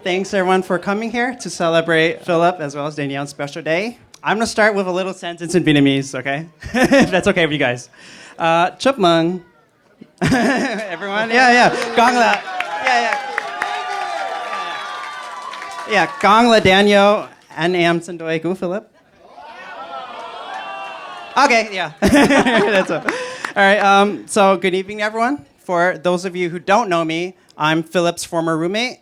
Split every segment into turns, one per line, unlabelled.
Thanks everyone for coming here to celebrate Phillip as well as Danielle's special day. I'm gonna start with a little sentence in Vietnamese, okay? If that's okay with you guys. Chúc mừng. Everyone? Yeah. Gong la. Yeah. Gong la Danielle anh em xin đôi của Phillip. Okay, yeah. That's all. All right, so good evening, everyone. For those of you who don't know me, I'm Phillip's former roommate.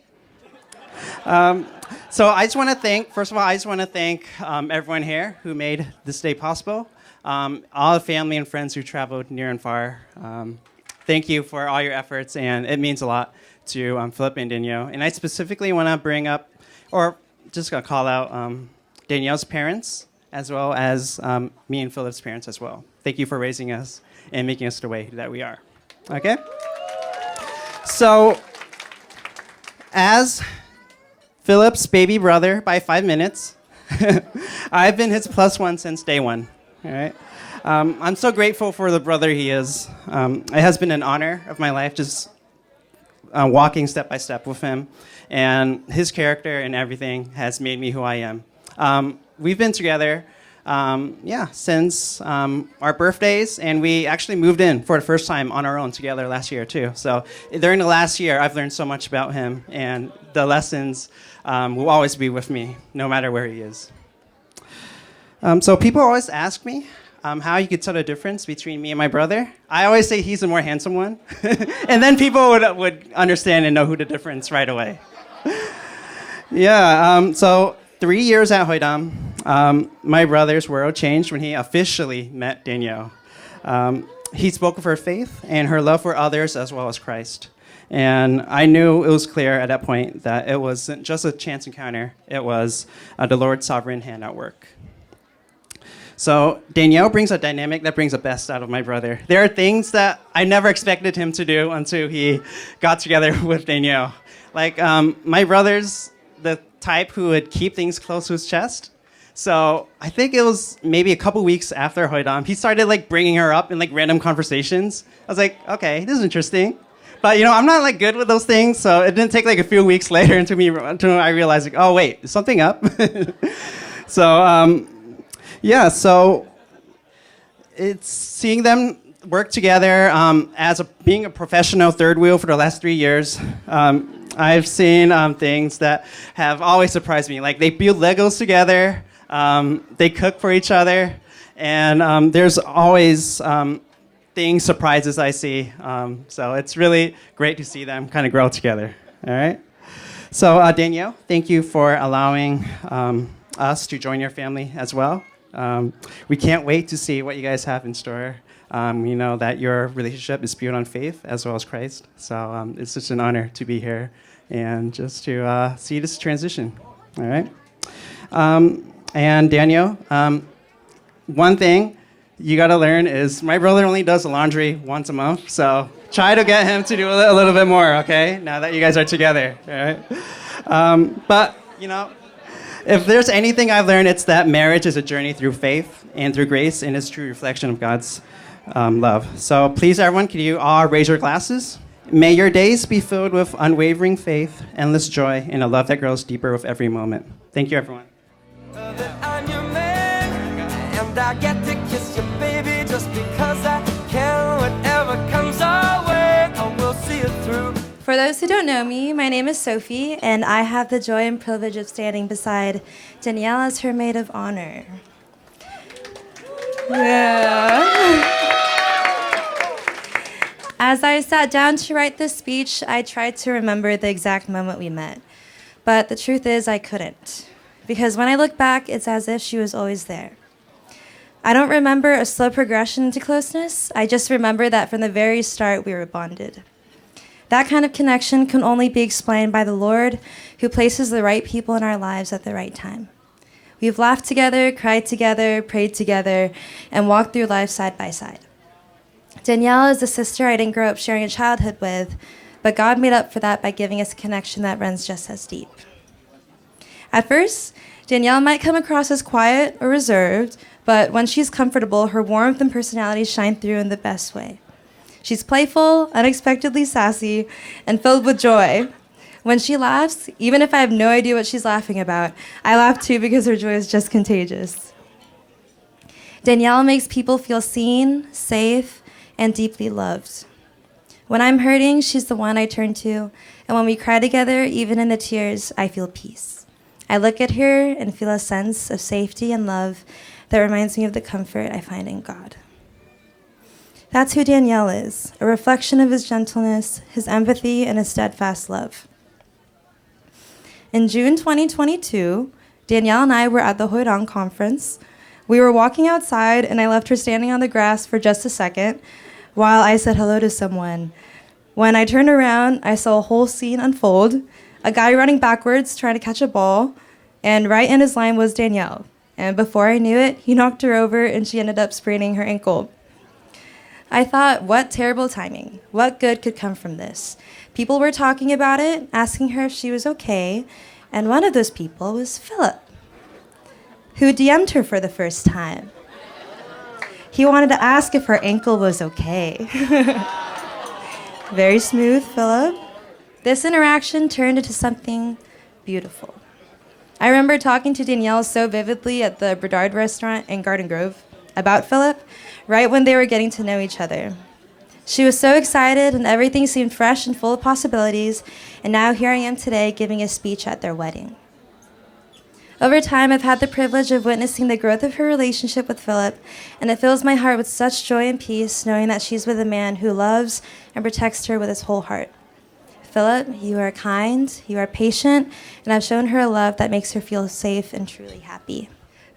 So I just want to thank, first of all, everyone here who made this day possible. All the family and friends who traveled near and far. Thank you for all your efforts, and it means a lot to Phillip and Danielle. And I specifically want to bring up, or just going to call out Danielle's parents, as well as me and Phillip's parents as well. Thank you for raising us and making us the way that we are. Okay? So, as Phillip's baby brother by 5 minutes, I've been his plus one since day one. All right? I'm so grateful for the brother he is. It has been an honor of my life just walking step by step with him. And his character and everything has made me who I am. We've been together since our birthdays, and we actually moved in for the first time on our own together last year too. So during the last year, I've learned so much about him, and the lessons will always be with me, no matter where he is. So people always ask me how you could tell the difference between me and my brother. I always say he's the more handsome one, and then people would understand and know who the difference right away. So 3 years at Hoidam, my brother's world changed when he officially met Danielle. He spoke of her faith and her love for others as well as Christ. And I knew it was clear at that point that it wasn't just a chance encounter, it was the Lord's sovereign hand at work. So Danielle brings a dynamic that brings the best out of my brother. There are things that I never expected him to do until he got together with Danielle. Like, my brother's the type who would keep things close to his chest. So I think it was maybe a couple weeks after Hoidam, he started like bringing her up in like random conversations. I was like, okay, this is interesting. But I'm not like good with those things, so it didn't take like a few weeks later until I realized like, oh wait, there's something up. So so it's seeing them work together as being a professional third wheel for the last 3 years. I've seen things that have always surprised me. Like they build Legos together, they cook for each other, and there's always surprises I see. So it's really great to see them kind of grow together. All right. So Danielle, thank you for allowing us to join your family as well. We can't wait to see what you guys have in store. We know that your relationship is built on faith as well as Christ. So it's just an honor to be here and just to see this transition. All right. And Danielle, one thing you got to learn is my brother only does the laundry once a month. So try to get him to do a little bit more, okay? Now that you guys are together. All right. But, if there's anything I've learned, it's that marriage is a journey through faith and through grace, and it's a true reflection of God's love. So please, everyone, can you all raise your glasses? May your days be filled with unwavering faith, endless joy, and a love that grows deeper with every moment. Thank you, everyone.
I'm your man, and I get to kiss you, baby, just because I can. Whatever comes our way, I will see it through.
For those who don't know me, my name is Sophie, and I have the joy and privilege of standing beside Danielle as her maid of honor. Yeah. As I sat down to write this speech, I tried to remember the exact moment we met. But the truth is, I couldn't. Because when I look back, it's as if she was always there. I don't remember a slow progression to closeness. I just remember that from the very start, we were bonded. That kind of connection can only be explained by the Lord, who places the right people in our lives at the right time. We've laughed together, cried together, prayed together, and walked through life side by side. Danielle is the sister I didn't grow up sharing a childhood with, but God made up for that by giving us a connection that runs just as deep. At first, Danielle might come across as quiet or reserved, but when she's comfortable, her warmth and personality shine through in the best way. She's playful, unexpectedly sassy, and filled with joy. When she laughs, even if I have no idea what she's laughing about, I laugh too because her joy is just contagious. Danielle makes people feel seen, safe, and deeply loved. When I'm hurting, she's the one I turn to, and when we cry together, even in the tears, I feel peace. I look at her and feel a sense of safety and love that reminds me of the comfort I find in God. That's who Danielle is, a reflection of his gentleness, his empathy, and his steadfast love. In June 2022, Danielle and I were at the Hoidong conference. We were walking outside, and I left her standing on the grass for just a second while I said hello to someone. When I turned around, I saw a whole scene unfold, a guy running backwards trying to catch a ball, and right in his line was Danielle. And before I knew it, he knocked her over, and she ended up spraining her ankle. I thought, what terrible timing. What good could come from this? People were talking about it, asking her if she was okay, and one of those people was Phillip, who DM'd her for the first time. He wanted to ask if her ankle was okay. Very smooth, Phillip. This interaction turned into something beautiful. I remember talking to Danielle so vividly at the Berdard restaurant in Garden Grove about Phillip, right when they were getting to know each other. She was so excited, and everything seemed fresh and full of possibilities, and now here I am today giving a speech at their wedding. Over time, I've had the privilege of witnessing the growth of her relationship with Phillip, and it fills my heart with such joy and peace knowing that she's with a man who loves and protects her with his whole heart. Phillip, you are kind, you are patient, and I've shown her a love that makes her feel safe and truly happy.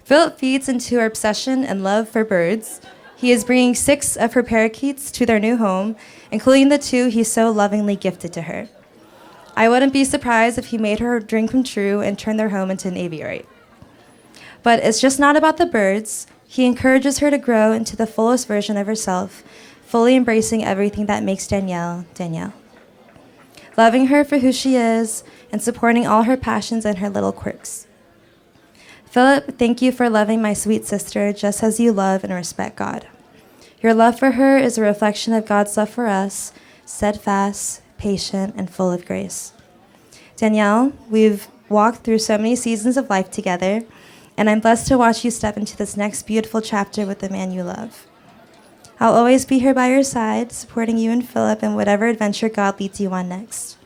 Phillip feeds into her obsession and love for birds. He is bringing 6 of her parakeets to their new home, including the 2 he so lovingly gifted to her. I wouldn't be surprised if he made her dream come true and turned their home into an aviary. But it's just not about the birds. He encourages her to grow into the fullest version of herself, fully embracing everything that makes Danielle, Danielle. Loving her for who she is and supporting all her passions and her little quirks. Phillip, thank you for loving my sweet sister just as you love and respect God. Your love for her is a reflection of God's love for us, steadfast, patient, and full of grace. Danielle, we've walked through so many seasons of life together, and I'm blessed to watch you step into this next beautiful chapter with the man you love. I'll always be here by your side, supporting you and Phillip in whatever adventure God leads you on next.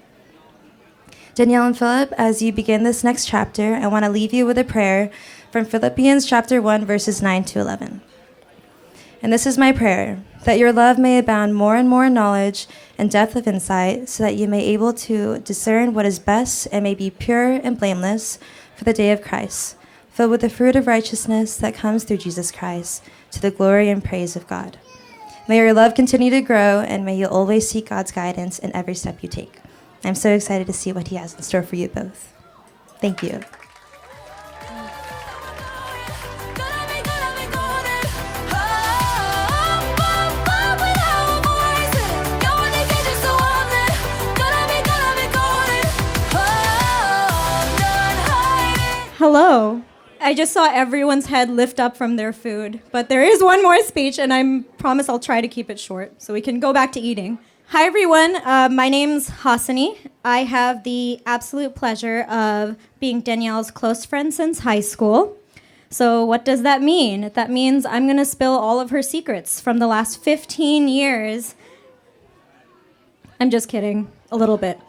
Danielle and Phillip, as you begin this next chapter, I want to leave you with a prayer from Philippians chapter 1, verses 9 to 11. And this is my prayer, that your love may abound more and more in knowledge and depth of insight, so that you may be able to discern what is best and may be pure and blameless for the day of Christ, filled with the fruit of righteousness that comes through Jesus Christ, to the glory and praise of God. May your love continue to grow, and may you always seek God's guidance in every step you take. I'm so excited to see what he has in store for you both. Thank you.
Hello. I just saw everyone's head lift up from their food, but there is one more speech, and I promise I'll try to keep it short so we can go back to eating. Hi, everyone. My name's Hassani. I have the absolute pleasure of being Danielle's close friend since high school. So what does that mean? That means I'm going to spill all of her secrets from the last 15 years. I'm just kidding, a little bit.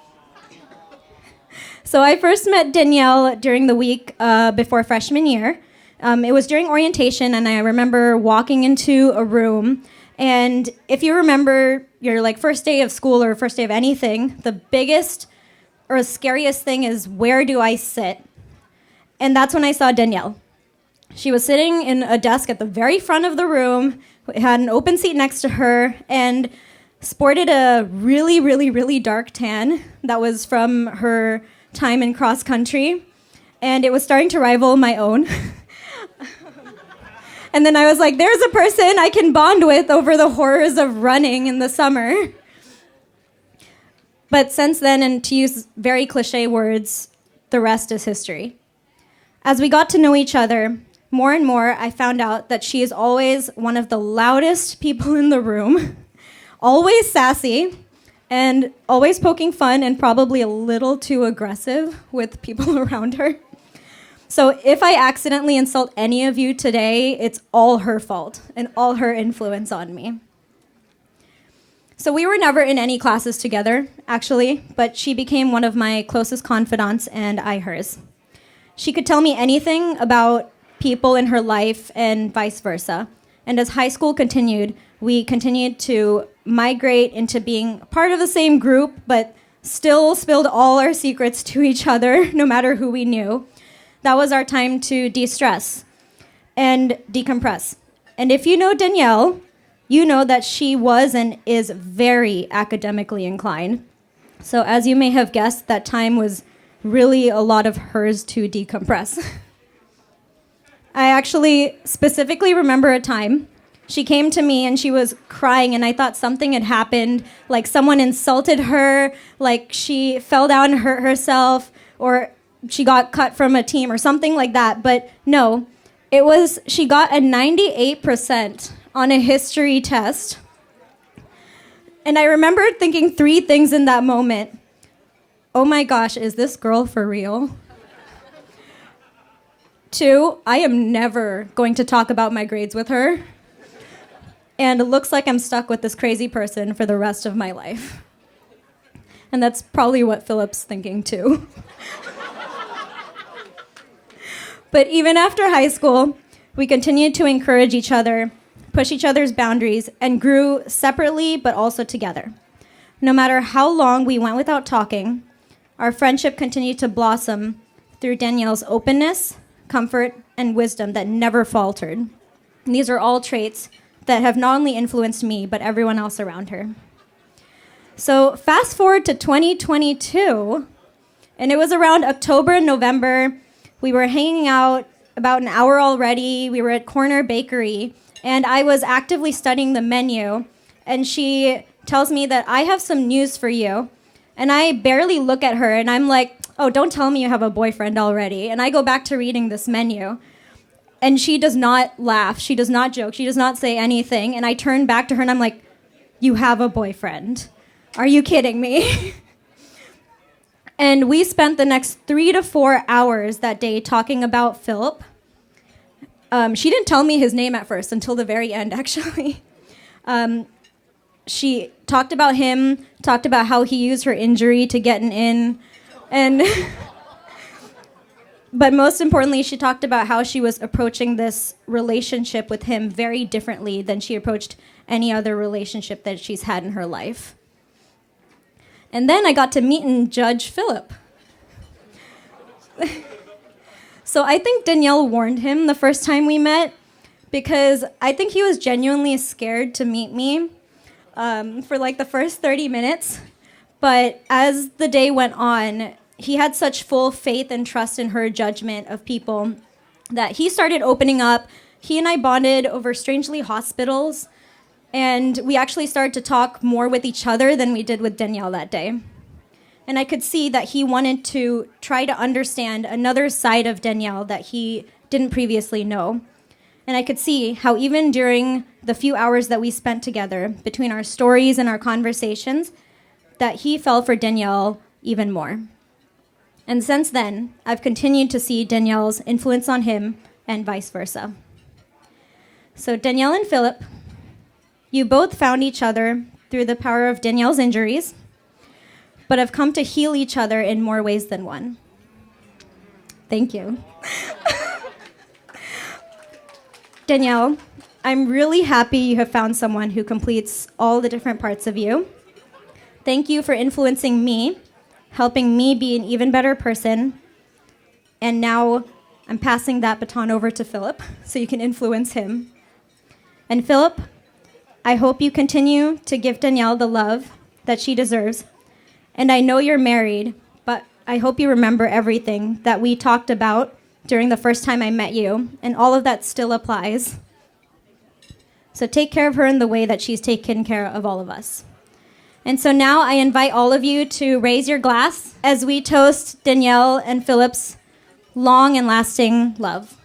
So I first met Danielle during the week before freshman year. It was during orientation, and I remember walking into a room. And if you remember your first day of school or first day of anything, the biggest or scariest thing is, where do I sit? And that's when I saw Danielle. She was sitting in a desk at the very front of the room, had an open seat next to her, and sported a really, really, really dark tan that was from her time in cross country. And it was starting to rival my own. And then I was like, there's a person I can bond with over the horrors of running in the summer. But since then, and to use very cliche words, the rest is history. As we got to know each other more and more, I found out that she is always one of the loudest people in the room, always sassy, and always poking fun and probably a little too aggressive with people around her. So if I accidentally insult any of you today, it's all her fault and all her influence on me. So we were never in any classes together, actually, but she became one of my closest confidants and I hers. She could tell me anything about people in her life and vice versa. And as high school continued, we continued to migrate into being part of the same group, but still spilled all our secrets to each other, no matter who we knew. That was our time to de-stress and decompress. And if you know Danielle, you know that she was and is very academically inclined. So as you may have guessed, that time was really a lot of hers to decompress. I actually specifically remember a time she came to me and she was crying and I thought something had happened, like someone insulted her, like she fell down and hurt herself, or she got cut from a team or something like that. But no, it was she got a 98% on a history test. And I remember thinking 3 things in that moment. Oh my gosh, is this girl for real? 2, I am never going to talk about my grades with her. And it looks like I'm stuck with this crazy person for the rest of my life. And that's probably what Phillip's thinking too. But even after high school, we continued to encourage each other, push each other's boundaries, and grew separately but also together. No matter how long we went without talking, our friendship continued to blossom through Danielle's openness, comfort, and wisdom that never faltered. And these are all traits that have not only influenced me, but everyone else around her. So fast forward to 2022, and it was around October and November. We were hanging out about an hour already. We were at Corner Bakery, and I was actively studying the menu, and she tells me that I have some news for you. And I barely look at her, and I'm like, oh, don't tell me you have a boyfriend already. And I go back to reading this menu. And she does not laugh. She does not joke. She does not say anything. And I turn back to her, and I'm like, you have a boyfriend. Are you kidding me? And we spent the next 3 to 4 hours that day talking about Phillip. She didn't tell me his name at first until the very end, actually. She talked about him, talked about how he used her injury to get an in, and but most importantly, she talked about how she was approaching this relationship with him very differently than she approached any other relationship that she's had in her life. And then I got to meet and judge Phillip. So I think Danielle warned him the first time we met, because I think he was genuinely scared to meet me for like the first 30 minutes. But as the day went on, he had such full faith and trust in her judgment of people that he started opening up. He and I bonded over strangely hospitals, and we actually started to talk more with each other than we did with Danielle that day. And I could see that he wanted to try to understand another side of Danielle that he didn't previously know. And I could see how even during the few hours that we spent together, between our stories and our conversations, that he fell for Danielle even more. And since then, I've continued to see Danielle's influence on him and vice versa. So Danielle and Phillip, you both found each other through the power of Danielle's injuries, but have come to heal each other in more ways than one. Thank you. Danielle, I'm really happy you have found someone who completes all the different parts of you. Thank you for influencing me, helping me be an even better person. And now I'm passing that baton over to Phillip so you can influence him. And Phillip, I hope you continue to give Danielle the love that she deserves. And I know you're married, but I hope you remember everything that we talked about during the first time I met you, and all of that still applies. So take care of her in the way that she's taken care of all of us. And so now I invite all of you to raise your glass as we toast Danielle and Phillip's long and lasting love.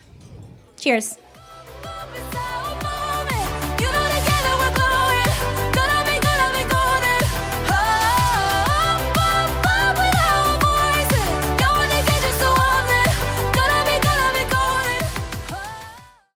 Cheers.